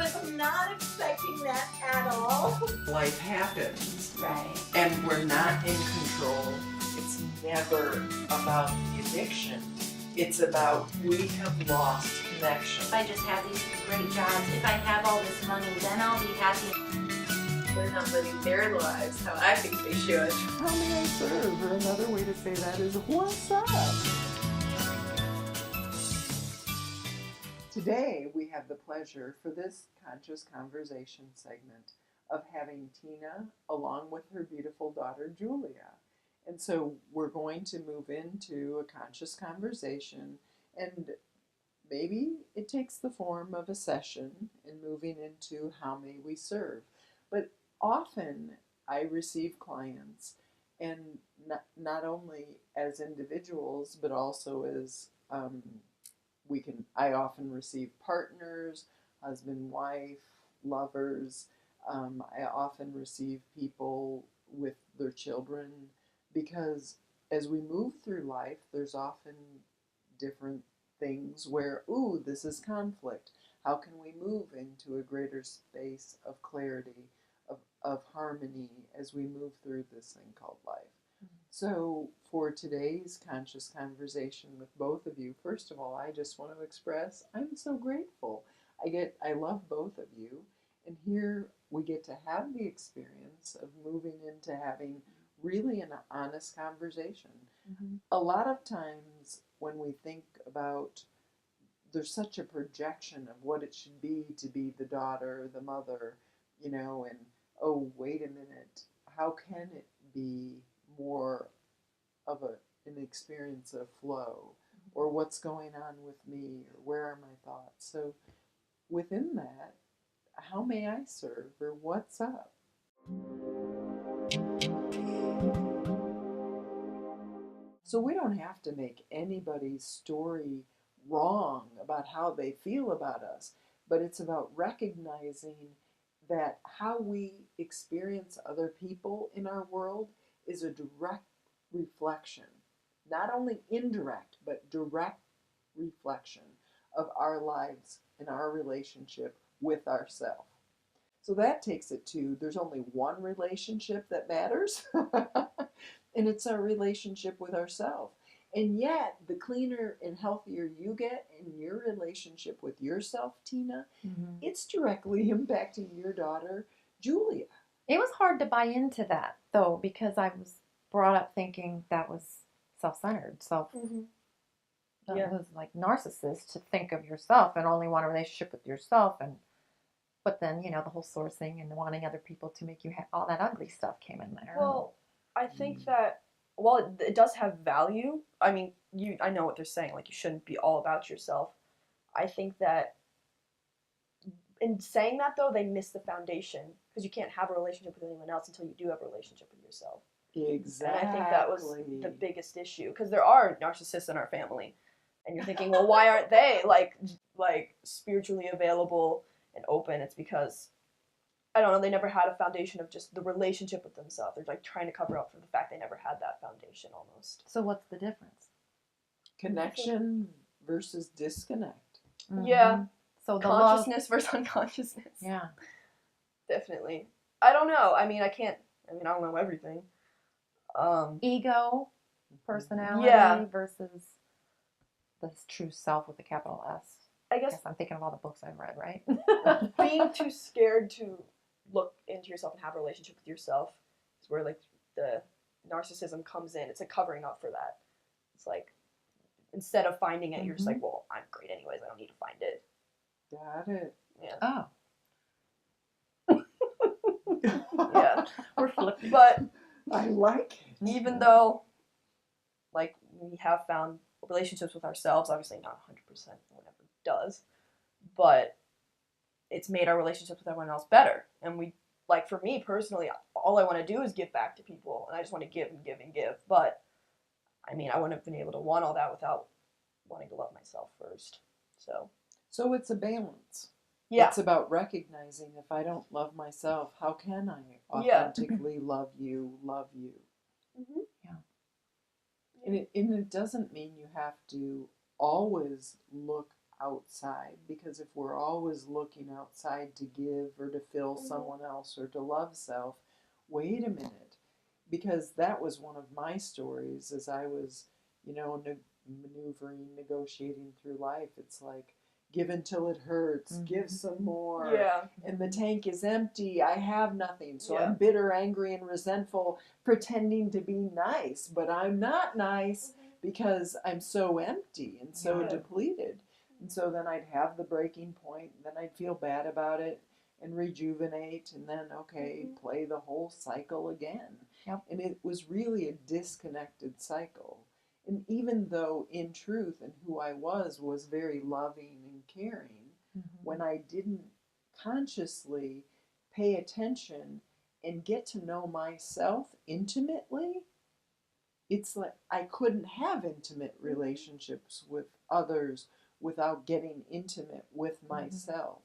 was not expecting that at all. Life happens. Right. And we're not in control. It's never about the addiction. It's about we have lost connection. If I just have these great jobs, if I have all this money, then I'll be happy. They're not living their lives how I think they should. How may I serve? Or another way to say that is, what's up? Today, we have the pleasure for this Conscious Conversation segment of having Tina along with her beautiful daughter, Julia. And so we're going to move into a conscious conversation, and maybe it takes the form of a session and moving into how may we serve. But often I receive clients, and not only as individuals, but also as I often receive partners, husband, wife, lovers. I often receive people with their children, because as we move through life, there's often different things where, ooh, this is conflict. How can we move into a greater space of clarity, of harmony as we move through this thing called life? So for today's conscious conversation with both of you, first of all, I just want to express I'm so grateful. I love both of you, and here we get to have the experience of moving into having really an honest conversation. Mm-hmm. A lot of times when we think about, there's such a projection of what it should be to be the daughter, the mother, and oh, wait a minute, how can it be more of an experience of flow, or what's going on with me, or where are my thoughts? So within that, how may I serve, or what's up? So we don't have to make anybody's story wrong about how they feel about us, but it's about recognizing that how we experience other people in our world is a direct reflection, not only indirect, but direct reflection of our lives and our relationship with ourselves. So that takes it to, there's only one relationship that matters, and it's our relationship with ourselves. And yet, the cleaner and healthier you get in your relationship with yourself, Tina, it's directly impacting your daughter, Julia. It was hard to buy into that, though, because I was brought up thinking that was self-centered. That was like narcissist to think of yourself and only want a relationship with yourself. But then, the whole sourcing and wanting other people to make you all that ugly stuff came in there. Well, I think that while it does have value, I mean, I know what they're saying, like you shouldn't be all about yourself. I think that in saying that, though, they miss the foundation, because you can't have a relationship with anyone else until you do have a relationship with yourself. Exactly. And I think that was the biggest issue, because there are narcissists in our family, and you're thinking, well, why aren't they like spiritually available and open? It's because, I don't know, they never had a foundation of just the relationship with themselves. They're like trying to cover up for the fact they never had that foundation almost. So what's the difference? Connection versus disconnect. Mm-hmm. Yeah. So the consciousness versus unconsciousness. Yeah. Definitely. I don't know. I don't know everything. Ego, personality versus the true self with a capital S. I guess I'm thinking of all the books I've read, right? Being too scared to look into yourself and have a relationship with yourself is where like the narcissism comes in. It's a covering up for that. It's like, instead of finding it, you're just like, well, I'm great anyways. I don't need to find it. Got it. Yeah. Oh. Yeah. We're flipping. But I like it. even though, like, we have found relationships with ourselves, obviously not 100%, whatever it does, but it's made our relationships with everyone else better. And we, like, for me personally, all I want to do is give back to people, and I just want to give and give and give. But I mean, I wouldn't have been able to want all that without wanting to love myself first. So it's a balance. Yeah. It's about recognizing, if I don't love myself, how can I authentically love you? Mm-hmm. Yeah. And it doesn't mean you have to always look outside, because if we're always looking outside to give or to fill someone else or to love self, wait a minute. Because that was one of my stories as I was, maneuvering, negotiating through life. It's like, give until it hurts, give some more. Yeah. And the tank is empty. I have nothing. So Yeah. I'm bitter, angry, and resentful, pretending to be nice. But I'm not nice because I'm so empty and so depleted. And so then I'd have the breaking point, and then I'd feel bad about it and rejuvenate, and then, play the whole cycle again. Yep. And it was really a disconnected cycle. And even though in truth and who I was very loving and caring, when I didn't consciously pay attention and get to know myself intimately, it's like I couldn't have intimate relationships with others without getting intimate with myself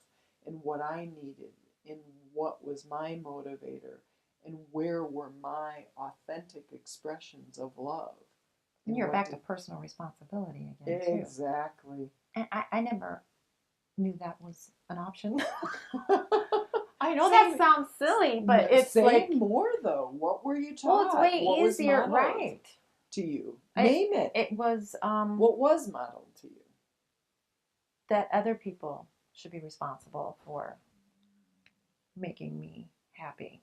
and what I needed and what was my motivator and where were my authentic expressions of love. And you're back to personal responsibility again, too. Exactly. And I never knew that was an option. I know that sounds silly, but it's say like more though. What were you taught? Well, it's way what easier, was right? To you, name it. It was what was modeled to you? That other people should be responsible for making me happy,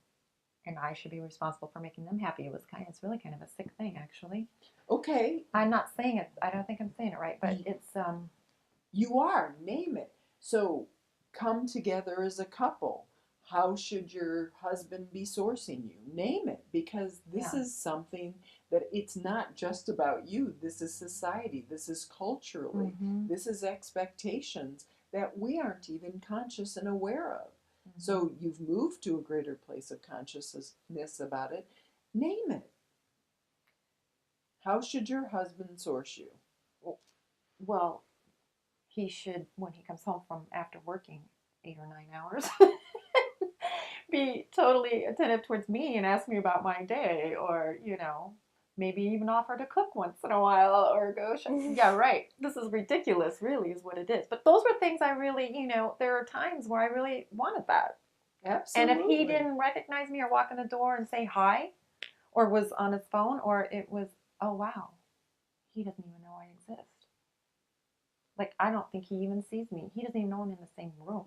and I should be responsible for making them happy. It's really kind of a sick thing, actually. Okay. I'm not saying it. I don't think I'm saying it right, but it's You are. Name it. So come together as a couple. How should your husband be sourcing you? Name it, because this is something that it's not just about you. This is society. This is culturally. This is expectations that we aren't even conscious and aware of. So you've moved to a greater place of consciousness about it. Name it. How should your husband source you? Well, he should, when he comes home from after working 8 or 9 hours, be totally attentive towards me and ask me about my day, or maybe even offer to cook once in a while, or go yeah, right, this is ridiculous, really is what it is. But those were things I really, there are times where I really wanted that. Absolutely. And if he didn't recognize me or walk in the door and say hi, or was on his phone, or it was, oh wow, he doesn't even know I exist. Like, I don't think he even sees me. He doesn't even know I'm in the same room.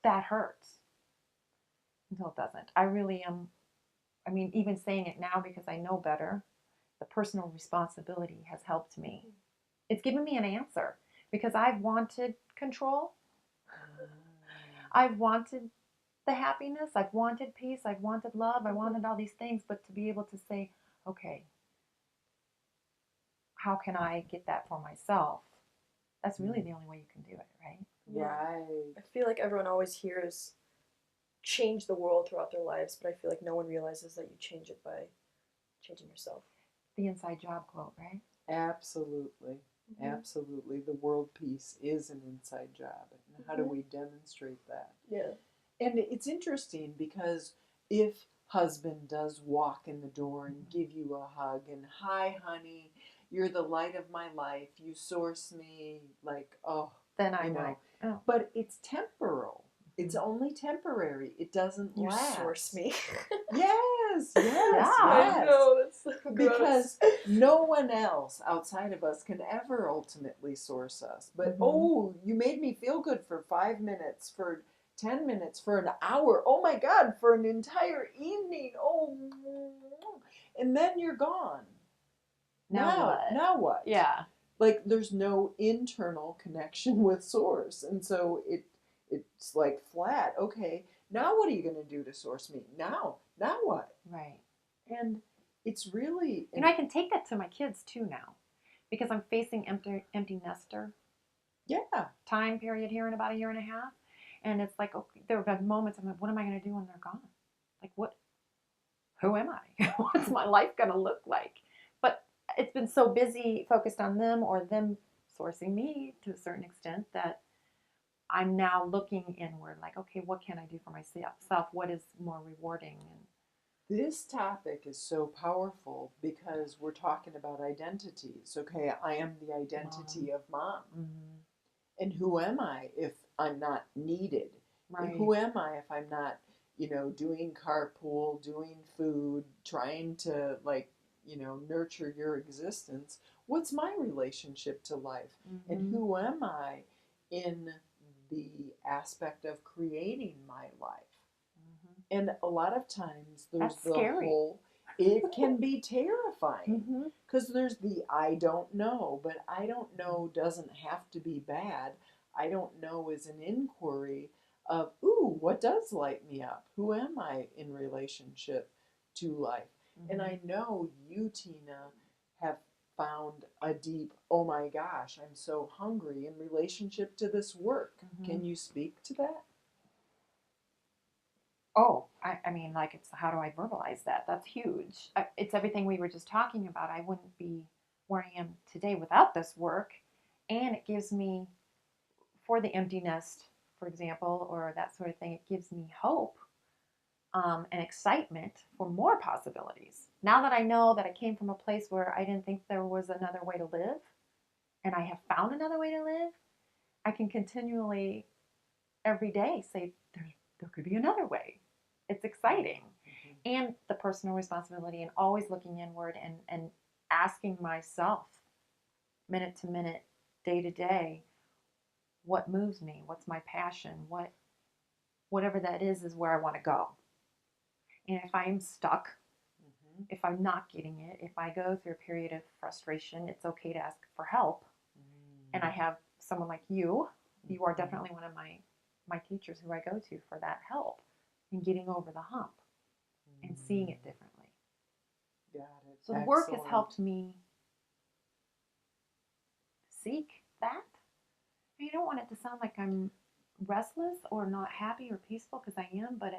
That hurts. Until it doesn't. I really am. Even saying it now because I know better, the personal responsibility has helped me. It's given me an answer, because I've wanted control. I've wanted the happiness. I've wanted peace. I've wanted love. I wanted all these things. But to be able to say, okay, how can I get that for myself? That's really the only way you can do it, right? Right. I feel like everyone always hears change the world throughout their lives, but I feel like no one realizes that you change it by changing yourself. The inside job quote, right? Absolutely. Absolutely. The world peace is an inside job. And how do we demonstrate that? Yeah. And it's interesting, because if husband does walk in the door and give you a hug and, hi, honey, you're the light of my life, you source me, like, then I know. Oh. But it's temporal. It's only temporary. It doesn't last. You source me. Yes. I know, that's so gross. Because no one else outside of us can ever ultimately source us. But, you made me feel good for 5 minutes, for 10 minutes, for an hour. Oh my God, for an entire evening. Oh, and then you're gone. Now what? Yeah. Like, there's no internal connection with source. And so it's like flat. Okay, now what are you going to do to source me? Now what? Right. And it's really... I can take that to my kids too now, because I'm facing empty nester time period here in about 1.5 years. And it's like, okay, there have been moments I'm like, what am I going to do when they're gone? Like, who am I? What's my life going to look like? But it's been so busy focused on them, or them sourcing me to a certain extent, that I'm now looking inward, like, okay, what can I do for myself? What is more rewarding? And This topic is so powerful because we're talking about identities. Okay, I am the identity of mom. Mm-hmm. And who am I if I'm not needed? Right. And who am I if I'm not, doing carpool, doing food, trying to, nurture your existence? What's my relationship to life? Mm-hmm. And who am I in the aspect of creating my life? Mm-hmm. And a lot of times there's That's scary. it can be terrifying Mm-hmm. because there's the I don't know, but I don't know doesn't have to be bad. I don't know is an inquiry of, ooh, what does light me up? Who am I in relationship to life? Mm-hmm. And I know you, Tina, have found a deep, oh my gosh, I'm so hungry in relationship to this work. Mm-hmm. Can you speak to that? Oh, I mean, like, it's how do I verbalize that? That's huge. It's everything we were just talking about. I wouldn't be where I am today without this work. And it gives me, for the empty nest, for example, or that sort of thing, it gives me hope and excitement for more possibilities. Now that I know that I came from a place where I didn't think there was another way to live, and I have found another way to live, I can continually, every day, say, there could be another way. It's exciting. Mm-hmm. And the personal responsibility and always looking inward and asking myself minute to minute, day to day, what moves me, what's my passion, whatever that is where I want to go. And if I'm stuck, mm-hmm. if I'm not getting it, if I go through a period of frustration, it's okay to ask for help. Mm-hmm. And I have someone like you. Mm-hmm. You are definitely one of my teachers who I go to for that help in getting over the hump and seeing it differently. Got it. So the Excellent. work has helped me seek that. And you don't want it to sound like I'm restless or not happy or peaceful, because I am, but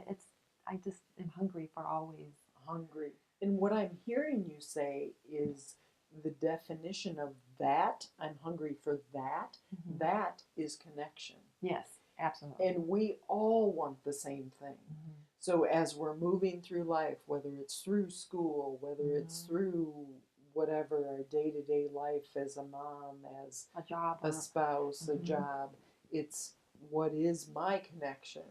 I just am hungry for always. Hungry. And what I'm hearing you say is the definition of that, I'm hungry for that, mm-hmm. that is connection. Yes, absolutely. And we all want the same thing. Mm-hmm. So as we're moving through life, whether it's through school, whether mm-hmm. it's through whatever our day-to-day life as a mom, as a job, a spouse, mm-hmm. a job, it's what is my connection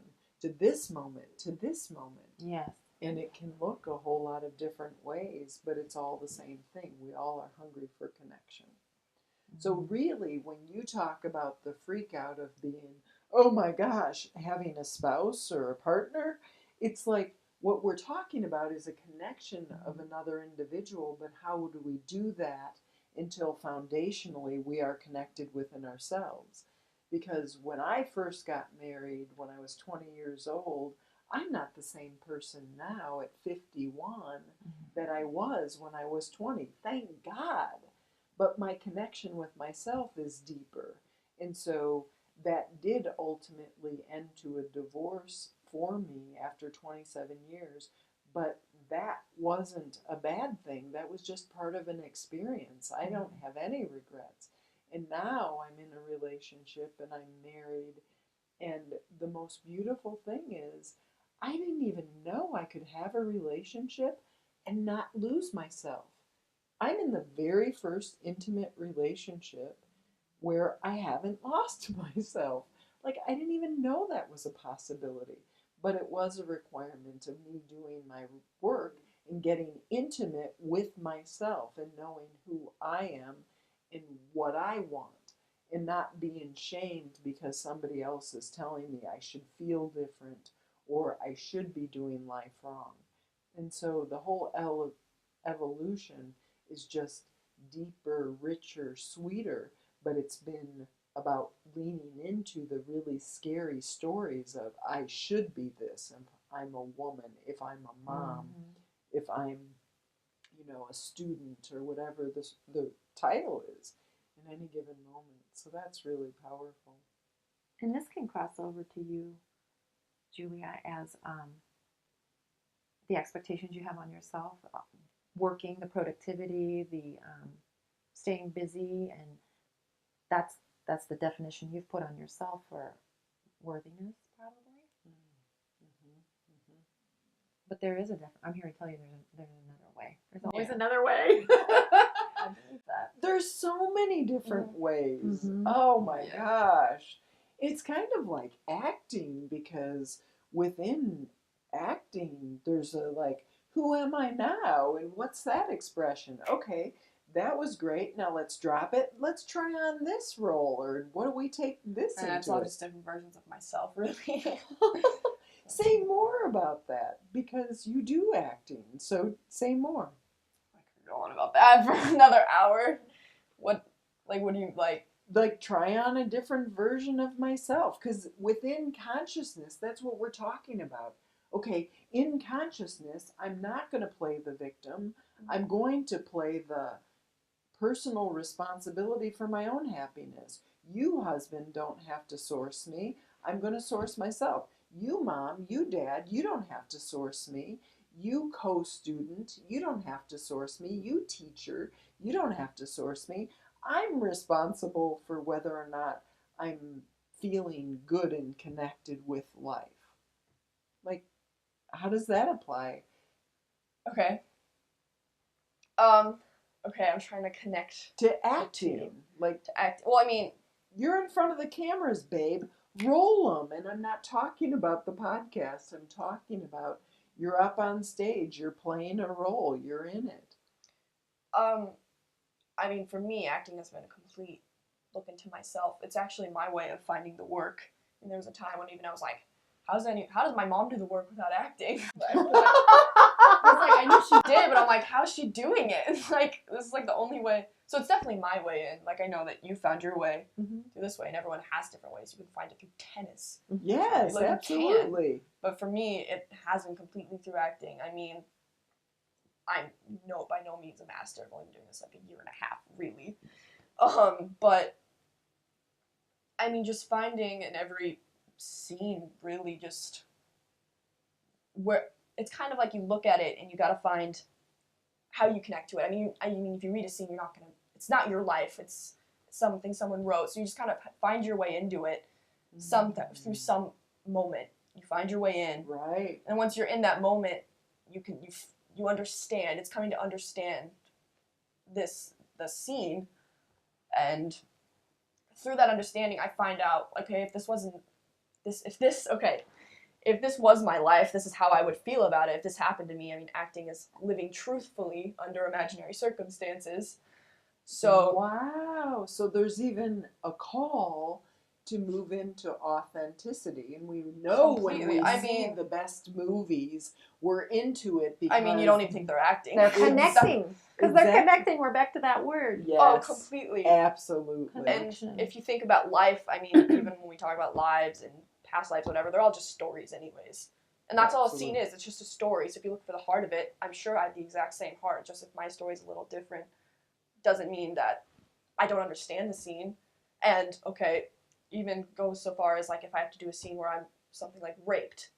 to this moment, to this moment. Yes. And it can look a whole lot of different ways, but it's all the same thing. We all are hungry for connection. Mm-hmm. So really, when you talk about the freak out of being, oh my gosh, having a spouse or a partner, it's like what we're talking about is a connection mm-hmm. of another individual, but how do we do that until foundationally we are connected within ourselves? Because when I first got married, when I was 20 years old, I'm not the same person now at 51 mm-hmm. that I was when I was 20. Thank God. But my connection with myself is deeper. And so that did ultimately end to a divorce for me after 27 years. But that wasn't a bad thing. That was just part of an experience. I don't have any regrets. And now I'm in a relationship and I'm married. And the most beautiful thing is, I didn't even know I could have a relationship and not lose myself. I'm in the very first intimate relationship where I haven't lost myself. Like, I didn't even know that was a possibility. But it was a requirement of me doing my work and getting intimate with myself and knowing who I am and what I want, and not being shamed because somebody else is telling me I should feel different or I should be doing life wrong. And so the whole evolution is just deeper, richer, sweeter, but it's been about leaning into the really scary stories of I should be this if I'm a woman, if I'm a mom, mm-hmm. if I'm, a student or whatever the title is in any given moment. So that's really powerful. And this can cross over to you, Julia, as the expectations you have on yourself, working, the productivity, the staying busy, and that's the definition you've put on yourself for worthiness, probably. Mm-hmm. Mm-hmm. But there is a different. I'm here to tell you there's another way. There's always Yeah. another way. I believe that. There's so many different ways. Mhm. Oh my Yeah. gosh. It's kind of like acting, because within acting, there's a like, who am I now? And what's that expression? Okay, that was great. Now let's drop it. Let's try on this role. Or what do we take this And it's into? all It? just different versions of myself, really. Say more about that, because you do acting. So say more. I could go on about that for another hour. What do you like? Like, try on a different version of myself, because within consciousness, that's what we're talking about. Okay, in consciousness, I'm not going to play the victim. I'm going to play the personal responsibility for my own happiness. You, husband, don't have to source me. I'm going to source myself. You, mom, you, dad, you don't have to source me. You, co-student, you don't have to source me. You, teacher, you don't have to source me. I'm responsible for whether or not I'm feeling good and connected with life. Like, how does that apply? Okay. Okay, I'm trying to connect To acting. Like, to act. Well, I mean, you're in front of the cameras, babe. Roll them. And I'm not talking about the podcast. I'm talking about you're up on stage. You're playing a role. You're in it. I mean, for me, acting has been a complete look into myself. It's actually my way of finding the work. And there was a time when even I was like, how does my mom do the work without acting? I was like, I knew she did, but I'm like, how's she doing it? It's like, this is like the only way. So it's definitely my way in. Like, I know that you found your way through this way, and everyone has different ways. You can find it through tennis. Yes, Like, absolutely. But for me, it has been completely through acting. I mean, I'm by no means a master. I've only been doing this like a year and a half, really. But I mean, just finding in every scene, really, just where it's kind of like you look at it and you got to find how you connect to it. I mean, if you read a scene, you're not gonna. It's not your life. It's something someone wrote. So you just kind of find your way into it. Through some moment, you find your way in. Right. And once you're in that moment, you understand. It's coming to understand the scene, and through that understanding, I find out, okay, if this was my life, this is how I would feel about it. If this happened to me, I mean, acting is living truthfully under imaginary circumstances. So wow. So there's even a call to move into authenticity, and we know Completely. when we I see mean- the best movies, we're into it because I mean, you don't even think they're acting. They're connecting. Because they're Exactly. connecting. We're back to that word. Yes, Oh, completely. absolutely. Connection. And if you think about life, I mean, even when we talk about lives and past lives, whatever, they're all just stories anyways. And that's all a scene is. It's just a story. So if you look for the heart of it, I'm sure I have the exact same heart. Just if my story's a little different, doesn't mean that I don't understand the scene. And, okay, even go so far as, like, if I have to do a scene where I'm something like raped.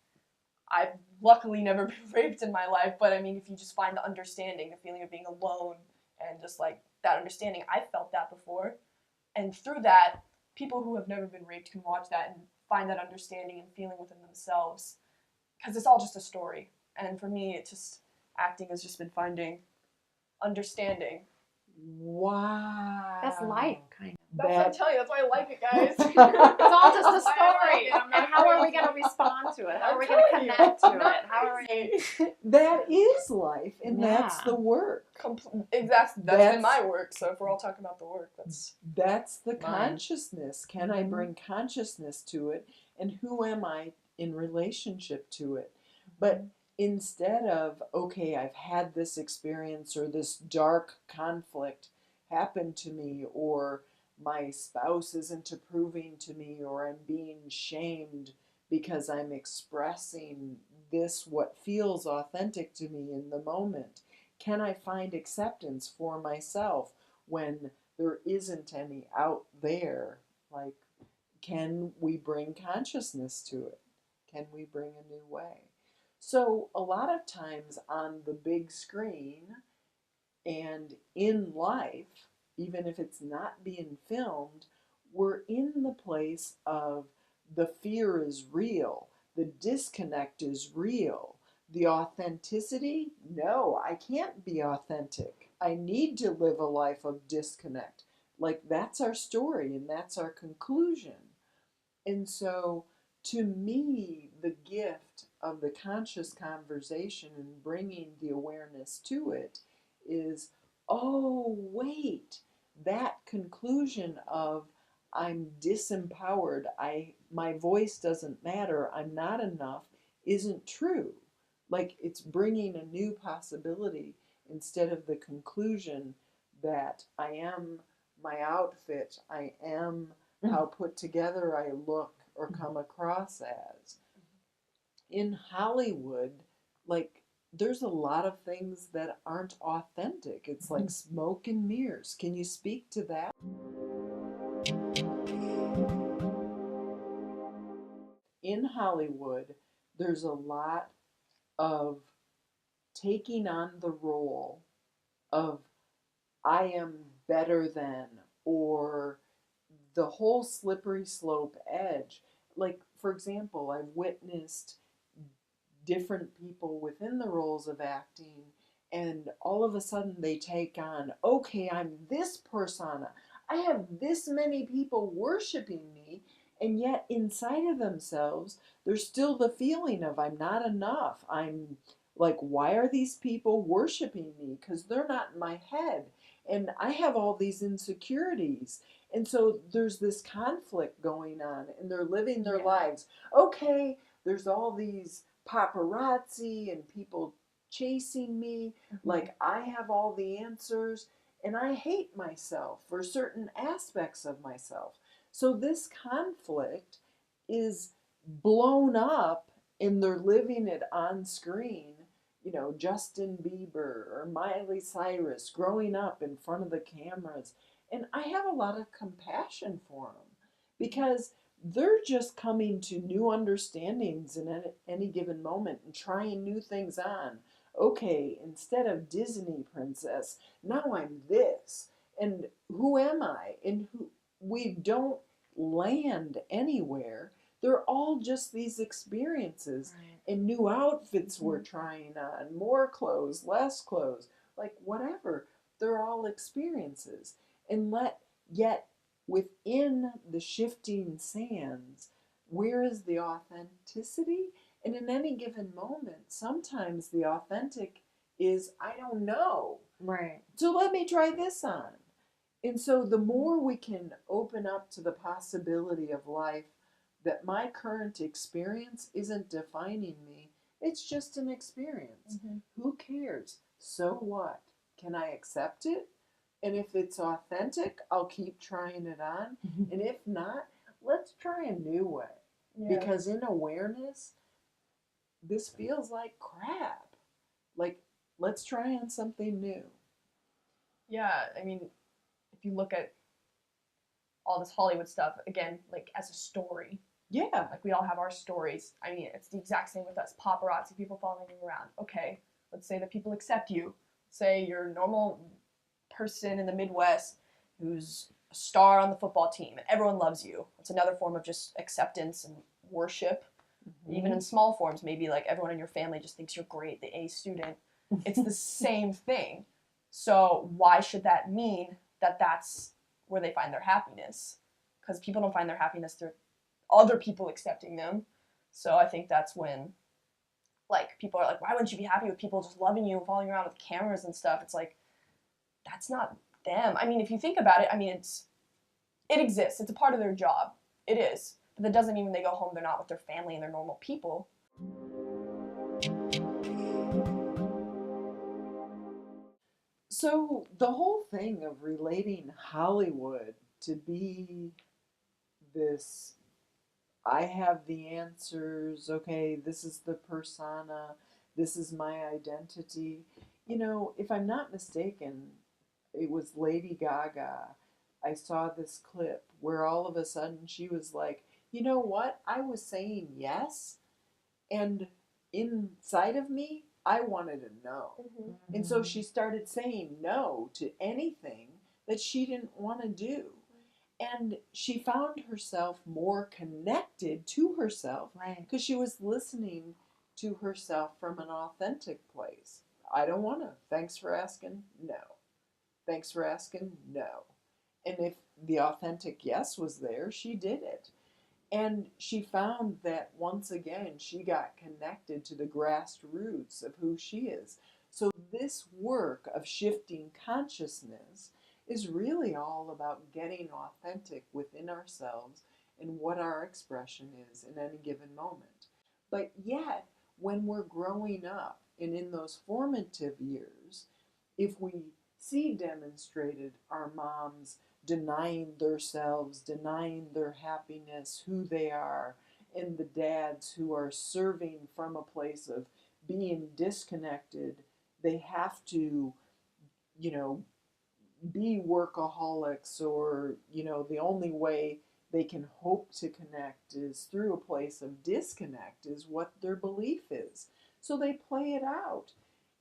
I've luckily never been raped in my life, but I mean, if you just find the understanding, the feeling of being alone, and just like that understanding, I've felt that before. And through that, people who have never been raped can watch that and find that understanding and feeling within themselves. Because it's all just a story. And for me, acting has just been finding understanding. Wow. That's life, kind of. That's what I tell you. That's why I like it, guys. It's all just a That's why I like story. it. I'm not And how are we crazy. going to respond to it? How are we I'm going to telling you, connect to I'm not it? How are we? crazy. That is life, and that's Yeah. the work. Exactly. That's been my work. So if we're all talking about the work, That's the Mine. consciousness. Can I bring consciousness to it? And who am I in relationship to it? But instead of, okay, I've had this experience or this dark conflict happen to me, or my spouse isn't approving to me, or I'm being shamed because I'm expressing this, what feels authentic to me in the moment. Can I find acceptance for myself when there isn't any out there? Like, can we bring consciousness to it? Can we bring a new way? So a lot of times on the big screen and in life, even if it's not being filmed, we're in the place of the fear is real, the disconnect is real, The authenticity? No, I can't be authentic. I need to live a life of disconnect. Like, that's our story and that's our conclusion. And so, to me, the gift of the conscious conversation and bringing the awareness to it is, oh, wait, that conclusion of I'm disempowered, my voice doesn't matter, I'm not enough, isn't true. Like, it's bringing a new possibility instead of the conclusion that I am my outfit, I am how put together I look or come across as. In Hollywood, like, there's a lot of things that aren't authentic. It's like smoke and mirrors. Can you speak to that? In Hollywood, there's a lot of taking on the role of I am better than, or the whole slippery slope edge. Like, for example, I've witnessed different people within the roles of acting, and all of a sudden they take on, okay, I'm this persona. I have this many people worshiping me, and yet inside of themselves, there's still the feeling of I'm not enough. I'm like, why are these people worshiping me? Because they're not in my head. And I have all these insecurities. And so there's this conflict going on, and they're living their lives. Okay, there's all these paparazzi and people chasing me, like I have all the answers, and I hate myself for certain aspects of myself. So this conflict is blown up, and they're living it on screen. You know, Justin Bieber or Miley Cyrus growing up in front of the cameras. And I have a lot of compassion for them because they're just coming to new understandings in any given moment and trying new things on. Okay, instead of Disney princess, now I'm this. And who am I? And who, we don't land anywhere. They're all just these experiences. Right. And new outfits we're trying on, more clothes, less clothes, like whatever. They're all experiences. And yet within the shifting sands, where is the authenticity? And in any given moment, sometimes the authentic is, I don't know. Right. So let me try this on. And so the more we can open up to the possibility of life, that my current experience isn't defining me, it's just an experience. Who cares? So what? Can I accept it? And if it's authentic, I'll keep trying it on. And if not, let's try a new way. Yeah. Because in awareness, this feels like crap. Like, let's try on something new. Yeah, I mean, if you look at all this Hollywood stuff, again, like as a story. Yeah. Like, we all have our stories. I mean, it's the exact same with us. Paparazzi, people following you around. Okay, let's say that people accept you. Say you're a normal person in the Midwest who's a star on the football team and everyone loves you. It's another form of just acceptance and worship. Even in small forms, maybe like everyone in your family just thinks you're great, the A student. It's the same thing. So why should that mean that that's where they find their happiness? Because people don't find their happiness through other people accepting them. So I think that's when, like, people are like, why wouldn't you be happy with people just loving you and following you around with cameras and stuff? It's like, that's not them. I mean, if you think about it, I mean, it exists. It's a part of their job. It is. But that doesn't mean when they go home they're not with their family and they're normal people. So the whole thing of relating Hollywood to be this, I have the answers, okay, this is the persona, this is my identity. You know, if I'm not mistaken, it was Lady Gaga. I saw this clip where all of a sudden she was like, you know what? I was saying yes, and inside of me, I wanted to know. And so she started saying no to anything that she didn't want to do. And she found herself more connected to herself because she was listening to herself from an authentic place. I don't want to. Thanks for asking. No. Thanks for asking. No. And if the authentic yes was there, she did it. And she found that once again, she got connected to the grassroots of who she is. So, this work of shifting consciousness is really all about getting authentic within ourselves and what our expression is in any given moment. But yet, when we're growing up and in those formative years, if we see demonstrated our moms denying themselves, denying their happiness, who they are, and the dads who are serving from a place of being disconnected, they have to, you know, be workaholics, or, you know, the only way they can hope to connect is through a place of disconnect, is what their belief is. So they play it out.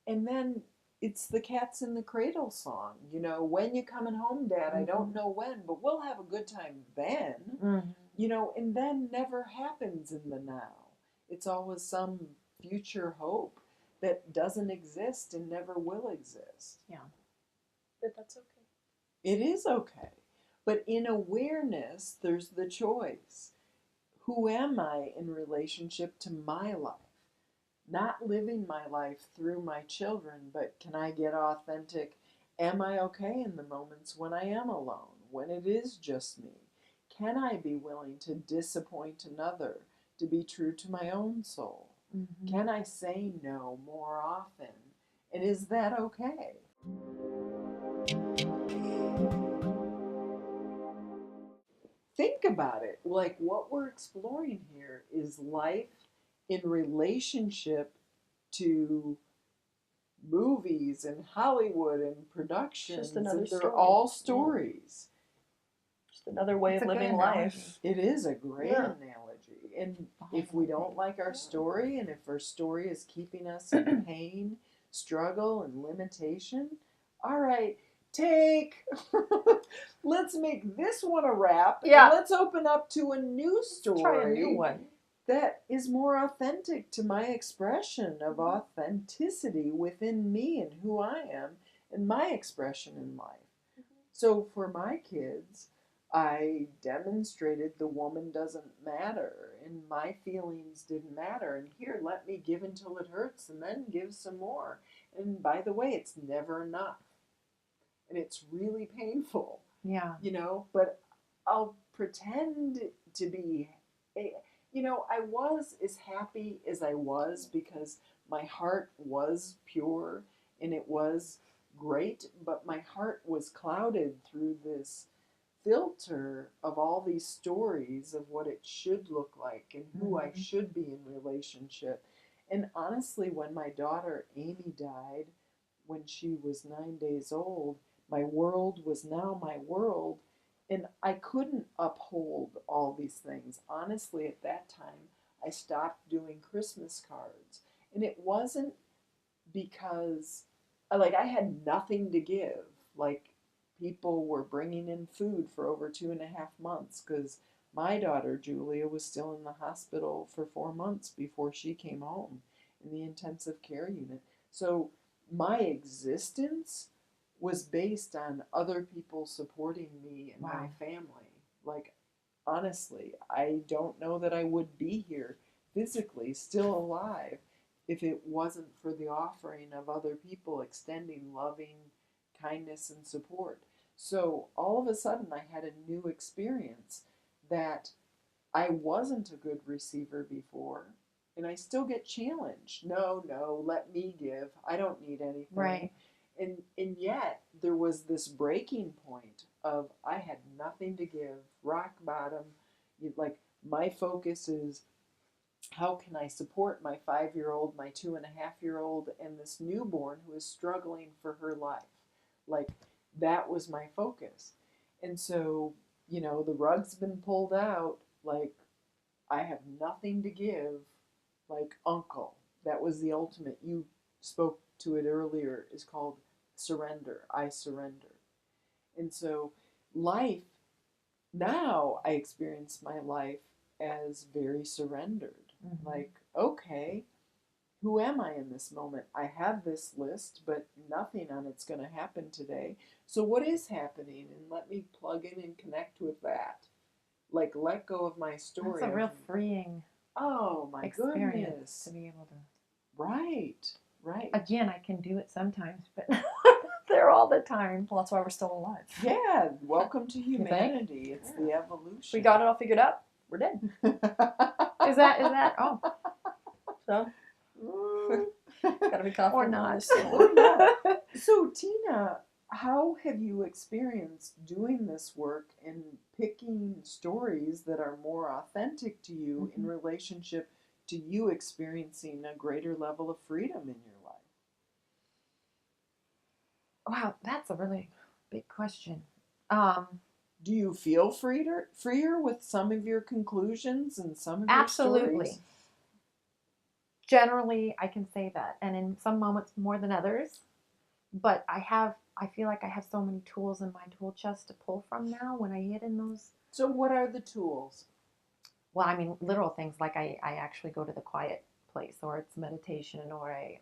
And then it's the cats in the cradle song, you know, when you coming home, Dad? I don't know when, but we'll have a good time then. You know, and then never happens in the now. It's always some future hope that doesn't exist and never will exist. Yeah. But that's okay. It is okay. But in awareness, there's the choice. Who am I in relationship to my life? Not living my life through my children, but can I get authentic? Am I okay in the moments when I am alone, when it is just me? Can I be willing to disappoint another, to be true to my own soul? Can I say no more often? And is that okay? Think about it. Like, what we're exploring here is life in relationship to movies and Hollywood and productions. Just another and they're story. all stories. Just another way It's of a good living analogy. life. It is a great Yeah. analogy. And if we don't like our story, and if our story is keeping us in pain, struggle, and limitation, all right, let's make this one a wrap. Yeah. And let's open up to a new story. Try a new one. That is more authentic to my expression of authenticity within me and who I am and my expression in life. So for my kids, I demonstrated the woman doesn't matter and my feelings didn't matter. And here, let me give until it hurts and then give some more. And by the way, it's never enough. And it's really painful. Yeah. You know, but I'll pretend to be, you know, I was as happy as I was because my heart was pure and it was great, but my heart was clouded through this filter of all these stories of what it should look like and who I should be in relationship. And honestly, when my daughter Amy died, when she was 9 days old, my world was now my world, and I couldn't uphold all these things. Honestly, at that time, I stopped doing Christmas cards. And it wasn't because, like, I had nothing to give. Like, people were bringing in food for over 2.5 months because my daughter Julia was still in the hospital for 4 months before she came home in the intensive care unit. So my existence was based on other people supporting me and my family. Like, honestly, I don't know that I would be here physically, still alive, if it wasn't for the offering of other people extending loving kindness and support. So all of a sudden, I had a new experience that I wasn't a good receiver before, and I still get challenged. No, let me give. I don't need anything. Right. And yet, there was this breaking point of I had nothing to give, rock bottom. Like, my focus is how can I support my 5-year-old, my 2.5-year-old, and this newborn who is struggling for her life? Like, that was my focus. And so, you know, the rug's been pulled out. Like, I have nothing to give, like uncle. That was the ultimate. You spoke to it earlier, is called surrender. I surrender. And so life, now I experience my life as very surrendered. Like, okay, Who am I in this moment? I have this list, but nothing on it's going to happen today. So what is happening? And let me plug in and connect with that. Like, let go of my story. That's a real freeing oh my experience goodness. to be able to. Right, right. Again, I can do it sometimes, but there all the time. Well, that's why we're still alive. Yeah, welcome to think? humanity. It's the evolution. We got it all figured out. We're dead. Is that? Oh, So, gotta be confident. or in not. this. Or not. So, Tina, how have you experienced doing this work and picking stories that are more authentic to you in relationship to you experiencing a greater level of freedom in your life? Wow, that's a really big question. Do you feel freer with some of your conclusions and some of Absolutely. your stories? Generally, I can say that, and in some moments more than others. But I feel like I have so many tools in my tool chest to pull from now when I get in those. So, what are the tools? Well, I mean, literal things like I actually go to the quiet place, or it's meditation, or I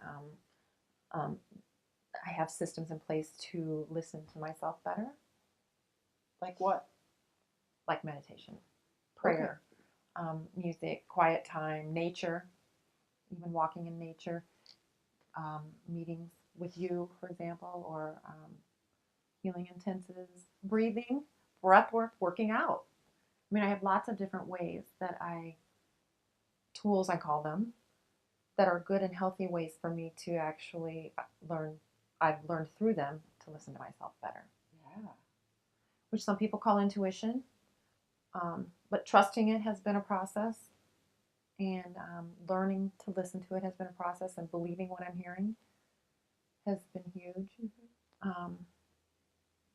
have systems in place to listen to myself better, Like what? like meditation, prayer, music, quiet time, nature, even walking in nature, meetings with you, for example, or healing intensives, breathing, breath work, working out. I mean, I have lots of different ways tools I call them, that are good and healthy ways for me to actually learn. I've learned through them to listen to myself better. Yeah. Which some people call intuition. But trusting it has been a process. And learning to listen to it has been a process. And believing what I'm hearing has been huge.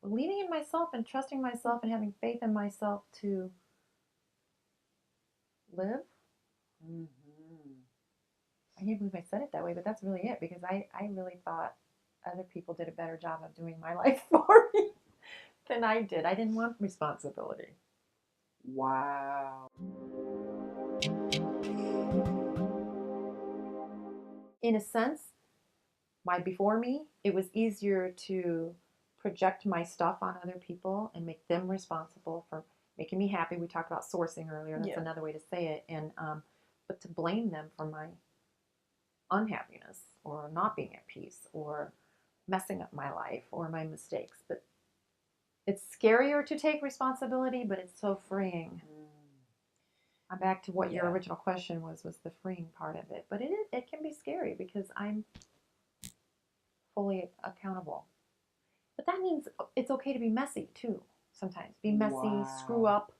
Believing in myself and trusting myself and having faith in myself to live. I can't believe I said it that way, but that's really it, because I really thought other people did a better job of doing my life for me than I did. I didn't want responsibility. Wow. In a sense, before me, it was easier to project my stuff on other people and make them responsible for making me happy. We talked about sourcing earlier. That's another way to say it. And but to blame them for my unhappiness or not being at peace or messing up my life or my mistakes. But it's scarier to take responsibility, but it's so freeing. I'm back to what your original question was the freeing part of it. But it can be scary because I'm fully accountable. But that means it's okay to be messy too sometimes. Be messy, screw up.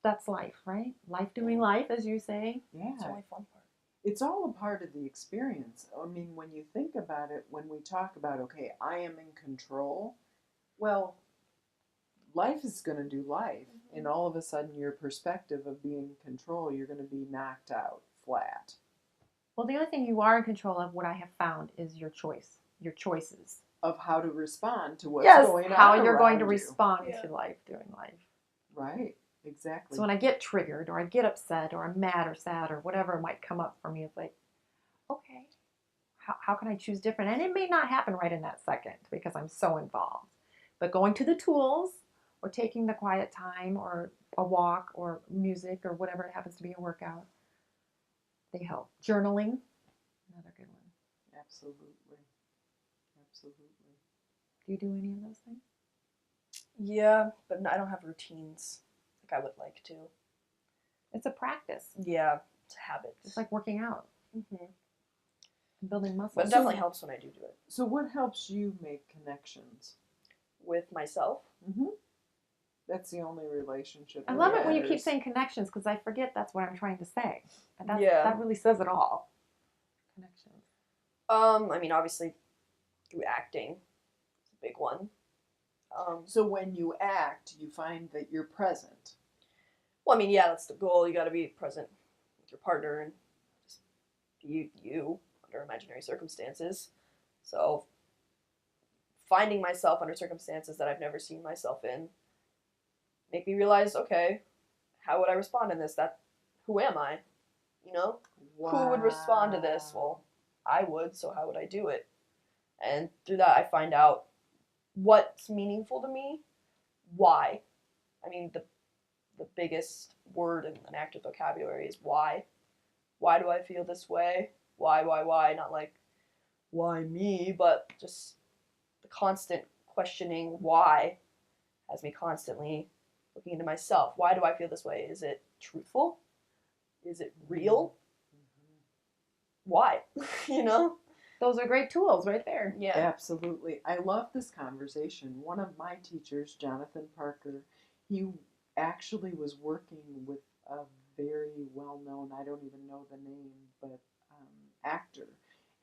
That's life, right? Life doing life, as you say. Yeah. It's the only fun part. It's all a part of the experience. I mean, when you think about it, when we talk about, okay, I am in control, well, life is going to do life. And all of a sudden, your perspective of being in control, you're going to be knocked out flat. Well, the only thing you are in control of, what I have found, is your choices. Of how to respond to what's going on. How you're going to you. respond to life doing life. Right, exactly. So when I get triggered or I get upset or I'm mad or sad or whatever might come up for me, it's like, okay, how can I choose different? And it may not happen right in that second because I'm so involved. But going to the tools or taking the quiet time or a walk or music or whatever it happens to be, a workout, they help. Journaling, another good one. Absolutely. Absolutely. Do you do any of those things? Yeah, but I don't have routines like I would like to. It's a practice. Yeah, it's a habit. It's like working out. Building muscle. But it definitely helps when I do it. So what helps you make connections? With myself? That's the only relationship. I love it when you keep saying connections, because I forget that's what I'm trying to say. And that really says it all. Connections. I mean, obviously, through acting, it's a big one. So when you act, you find that you're present. Well, I mean, yeah, that's the goal. You got to be present with your partner and just be you under imaginary circumstances. So finding myself under circumstances that I've never seen myself in make me realize, okay, how would I respond in this? Who am I? you know? Who would respond to this? Well, I would, so how would I do it? And through that, I find out what's meaningful to me, why. I mean, the biggest word in an actor's vocabulary is why. Why do I feel this way? Why? Not like, why me? But just the constant questioning why has me constantly looking into myself. Why do I feel this way? Is it truthful? Is it real? Why? You know? Those are great tools right there. Yeah. Absolutely. I love this conversation. One of my teachers, Jonathan Parker, he actually was working with a very well-known, I don't even know the name, but actor.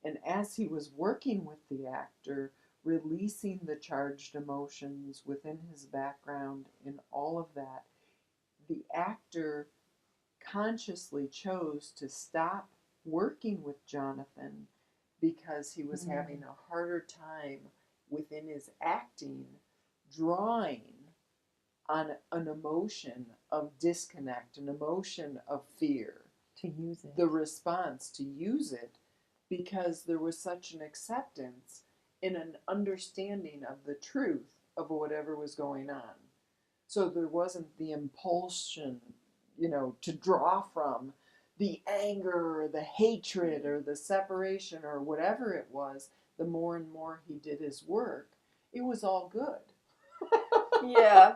And as he was working with the actor, releasing the charged emotions within his background and all of that, the actor consciously chose to stop working with Jonathan because he was having a harder time within his acting drawing on an emotion of disconnect, an emotion of fear. To use it. The response to use it because there was such an acceptance in an understanding of the truth of whatever was going on. So there wasn't the impulsion, to draw from the anger or the hatred or the separation or whatever it was. The more and more he did his work, it was all good. Yeah.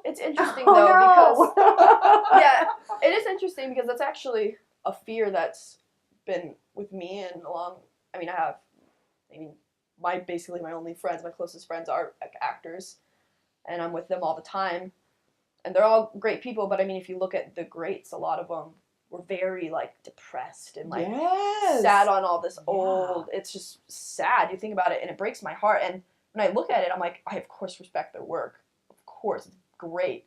It's interesting Oh, though, no. because yeah, it is interesting because that's actually a fear that's been with me and basically my only friends, my closest friends are actors, and I'm with them all the time, and they're all great people, but I mean, if you look at the greats, a lot of them were very like depressed and like sad on all this old, it's just sad. You think about it and it breaks my heart, and when I look at it, I'm like, I of course respect their work, of course, it's great,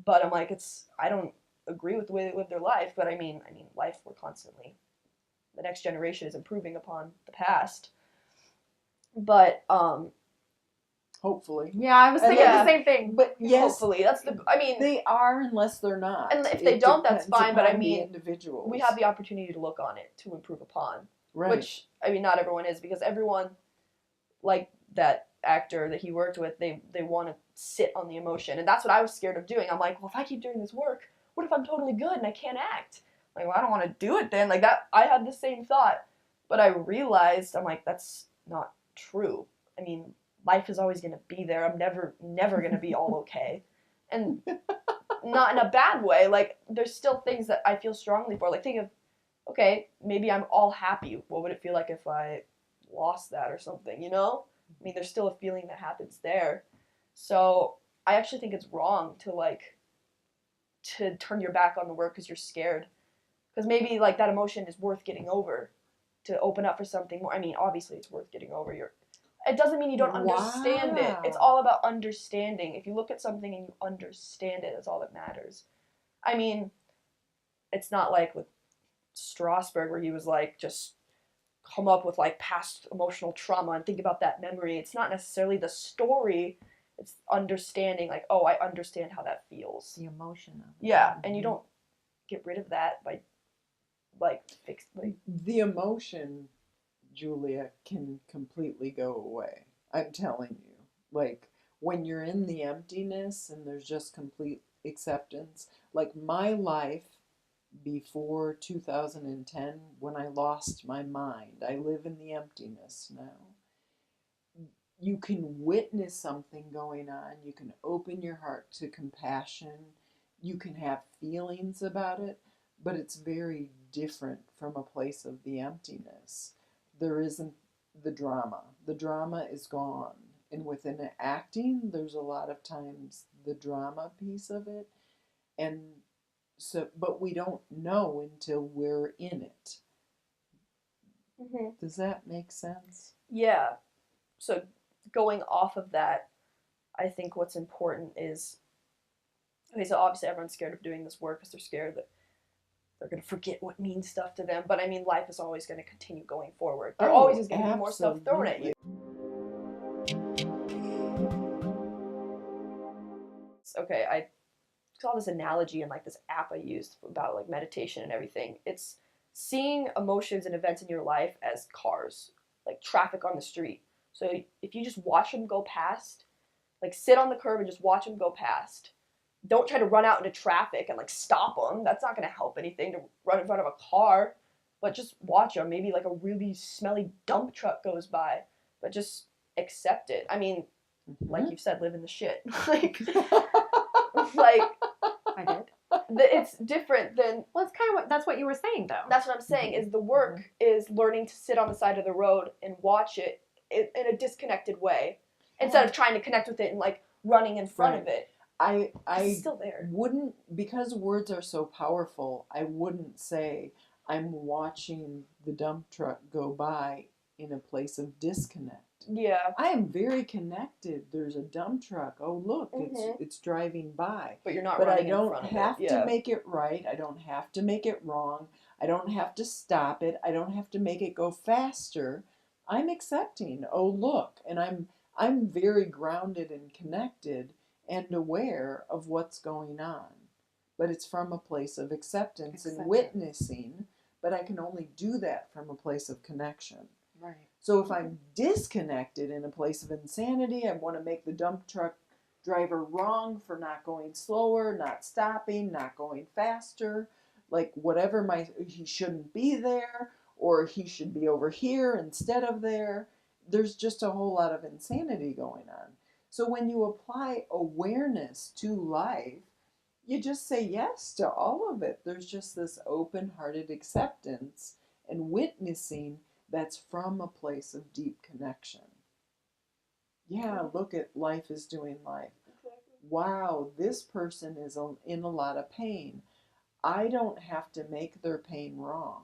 but I'm like, I don't agree with the way they live their life, but I mean, life, we're constantly, the next generation is improving upon the past, but hopefully. Yeah, I was thinking the same thing. But yes, hopefully, they are unless they're not. And if they don't, that's fine. But I mean, individuals. We have the opportunity to look on it to improve upon. Right. Which not everyone is, because everyone, like that actor that he worked with, they want to sit on the emotion, and that's what I was scared of doing. I'm like, well, if I keep doing this work, what if I'm totally good and I can't act? Like, well, I don't want to do it then. Like that, I had the same thought, but I realized, I'm like, that's not true. I mean, life is always going to be there. I'm never going to be all okay. And not in a bad way. Like, there's still things that I feel strongly for. Like, think of, okay, maybe I'm all happy. What would it feel like if I lost that or something, you know? I mean, there's still a feeling that happens there. So I actually think it's wrong to turn your back on the work because you're scared. Because maybe, like, that emotion is worth getting over to open up for something more. I mean, obviously it's worth getting over. It doesn't mean you don't understand it. It's all about understanding. If you look at something and you understand it, that's all that matters. I mean, it's not like with Strasberg where he was like, just come up with like past emotional trauma and think about that memory. It's not necessarily the story. It's understanding, like, oh, I understand how that feels. The emotion of it. Yeah, and you don't get rid of that by the emotion, Julia, can completely go away. I'm telling you. Like, when you're in the emptiness and there's just complete acceptance, like my life before 2010, when I lost my mind, I live in the emptiness now. You can witness something going on. You can open your heart to compassion. You can have feelings about it, but it's very different from a place of the emptiness. There isn't the drama. The drama is gone. And within acting, there's a lot of times the drama piece of it. And so, but we don't know until we're in it. Mm-hmm. Does that make sense? Yeah. So going off of that, I think what's important is, okay, so obviously everyone's scared of doing this work because they're scared that they're going to forget what means stuff to them. But I mean, life is always going to continue going forward. There always is going to be more stuff thrown at you. Okay, I saw this analogy in like this app I used about like meditation and everything. It's seeing emotions and events in your life as cars, like traffic on the street. So if you just watch them go past, like sit on the curb and just watch them go past. Don't try to run out into traffic and like stop them. That's not going to help anything to run in front of a car. But just watch them. Maybe like a really smelly dump truck goes by. But just accept it. I mean, like you've said, live in the shit. like I did. It's different than... Well, it's kind of that's what you were saying, though. That's what I'm saying, is the work is learning to sit on the side of the road and watch it in a disconnected way. Instead of trying to connect with it and like running in front of it. I still there. Wouldn't, because words are so powerful, I wouldn't say I'm watching the dump truck go by in a place of disconnect. Yeah. I am very connected. There's a dump truck. Oh, look, it's driving by. But you're not But I running in don't front of have it. to make it right. I don't have to make it wrong. I don't have to stop it. I don't have to make it go faster. I'm accepting. Oh, look, and I'm very grounded and connected and aware of what's going on. But it's from a place of acceptance and witnessing, but I can only do that from a place of connection. Right. So if I'm disconnected in a place of insanity, I want to make the dump truck driver wrong for not going slower, not stopping, not going faster, like whatever he shouldn't be there, or he should be over here instead of there. There's just a whole lot of insanity going on. So when you apply awareness to life, you just say yes to all of it. There's just this open-hearted acceptance and witnessing that's from a place of deep connection. Yeah, look at life is doing life. Wow, this person is in a lot of pain. I don't have to make their pain wrong.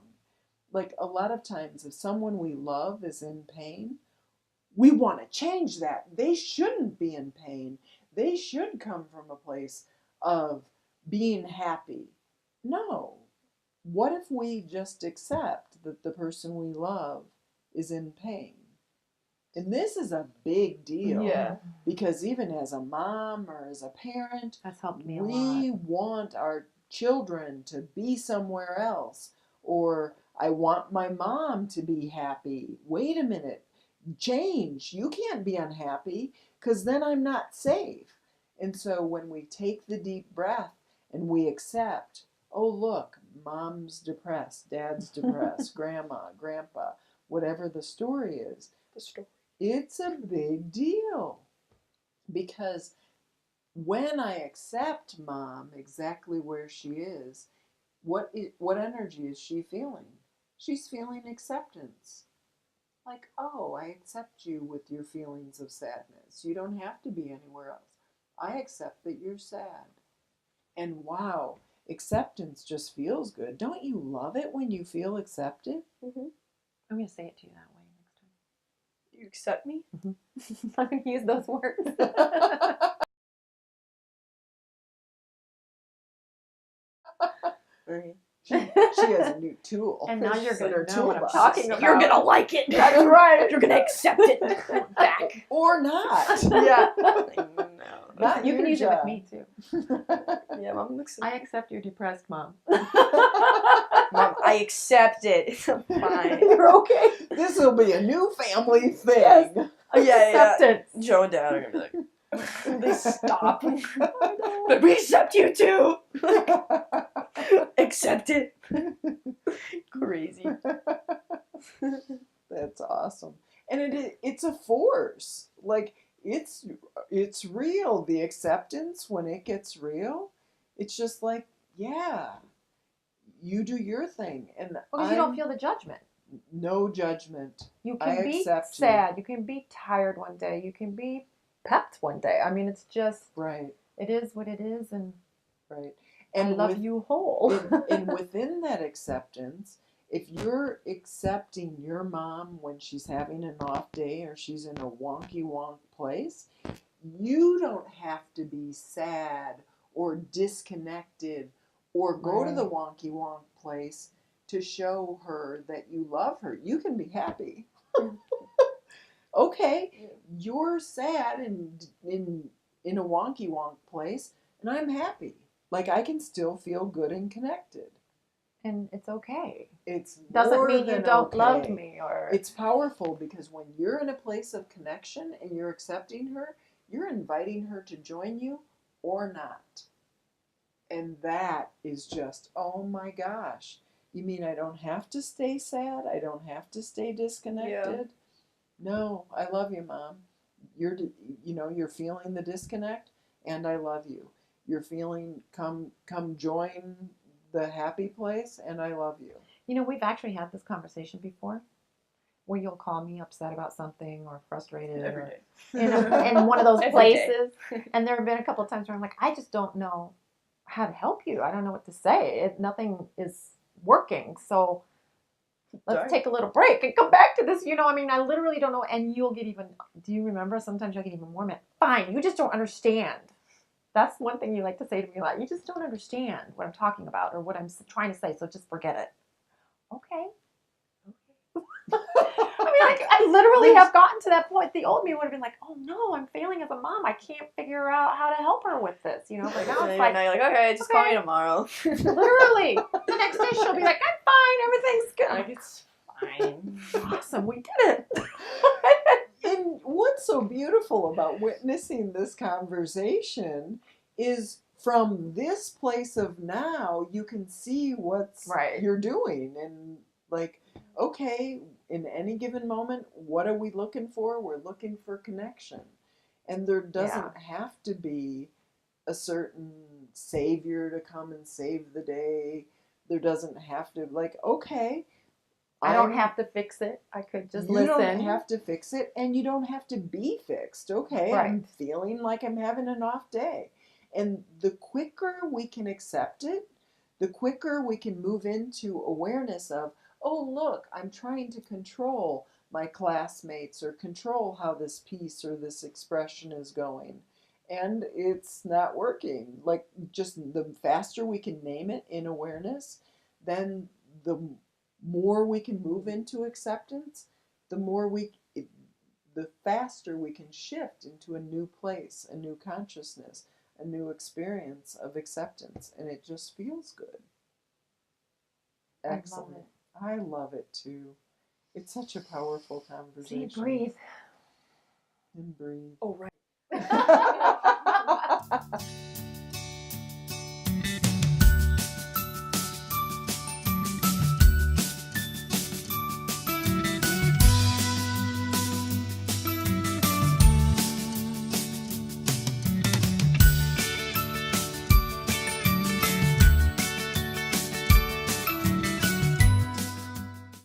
Like a lot of times, if someone we love is in pain, we want to change that. They shouldn't be in pain. They should come from a place of being happy. No. What if we just accept that the person we love is in pain? And this is a big deal. Yeah. Because even as a mom or as a parent, that's helped me a we lot. want our children to be somewhere else. Or I want my mom to be happy. Wait a minute. Change. You can't be unhappy because then I'm not safe. And so when we take the deep breath and we accept, oh, look, mom's depressed, dad's depressed, grandma, grandpa, whatever the story is, it's a big deal. Because when I accept mom exactly where she is, what energy is she feeling? She's feeling acceptance. Like, oh, I accept you with your feelings of sadness. You don't have to be anywhere else. I accept that you're sad. And wow, acceptance just feels good. Don't you love it when you feel accepted? Mm-hmm. I'm going to say it to you that way next time. You accept me? Mm-hmm. I'm going to use those words. She has a new tool. And now you're going in her to know what I'm toolbox. talking about. You're gonna like it. That's right. You're gonna accept it back. Or not. Yeah. Not You your can use job. it with me, too. Yeah, Mom. I accept you're depressed, Mom. Mom, I accept it. It's fine. You're okay. This will be a new family thing. Yes. Yeah. Acceptance. Joe and Dad are gonna be like, they stop. But we accept you too. Accept it. Crazy. That's awesome. And it's a force. Like it's real. The acceptance, when it gets real, it's just like, yeah, you do your thing. And Because you don't feel the judgment. No judgment. You can be accept sad. You can be tired one day. You can be pepped one day. I mean, it's just, right. It is what it is, and Right. And I love you whole. and within that acceptance, if you're accepting your mom when she's having an off day or she's in a wonky wonk place, you don't have to be sad or disconnected or go to the wonky wonk place to show her that you love her. You can be happy. Okay, you're sad and in a wonky wonk place, and I'm happy. Like, I can still feel good and connected. and it's okay. It's Doesn't more mean you than don't love okay. me, or It's powerful because when you're in a place of connection and you're accepting her, you're inviting her to join you or not. And that is just, oh my gosh. You mean I don't have to stay sad? I don't have to stay disconnected? No, I love you, Mom. You're feeling the disconnect, and I love you. You're feeling come join the happy place, and I love you. You know, we've actually had this conversation before, where you'll call me upset about something or frustrated, Every or day. in one of those Every places. And there have been a couple of times where I'm like, I just don't know how to help you. I don't know what to say. Nothing is working. So let's take a little break and come back to this. I mean, I literally don't know. And you'll get even, do you remember? Sometimes you'll get even more mad. Fine, you just don't understand. That's one thing you like to say to me a lot. You just don't understand what I'm talking about or what I'm trying to say, so just forget it. Okay. I mean, like, I literally have gotten to that point. The old me would have been like, oh no, I'm failing as a mom. I can't figure out how to help her with this, But now it's like, now you're like, okay, just call me tomorrow. Literally. The next day she'll be like, I'm fine. Everything's good. Like, it's fine. Awesome. We did it. And what's so beautiful about witnessing this conversation is from this place of now, you can see what's you're doing. And like, okay, in any given moment, what are we looking for? We're looking for connection. And there doesn't have to be a certain savior to come and save the day. There doesn't have to, like, okay, I don't have to fix it. I could just listen. You don't have to fix it, and you don't have to be fixed. Okay, I'm feeling like I'm having an off day. And the quicker we can accept it, the quicker we can move into awareness of, oh, look, I'm trying to control my classmates or control how this piece or this expression is going. And it's not working. Like, just the faster we can name it in awareness, then the more we can move into acceptance, the faster we can shift into a new place, a new consciousness, a new experience of acceptance, and it just feels good. Excellent. I love it too. It's such a powerful conversation. See, breathe. And breathe. Oh, right.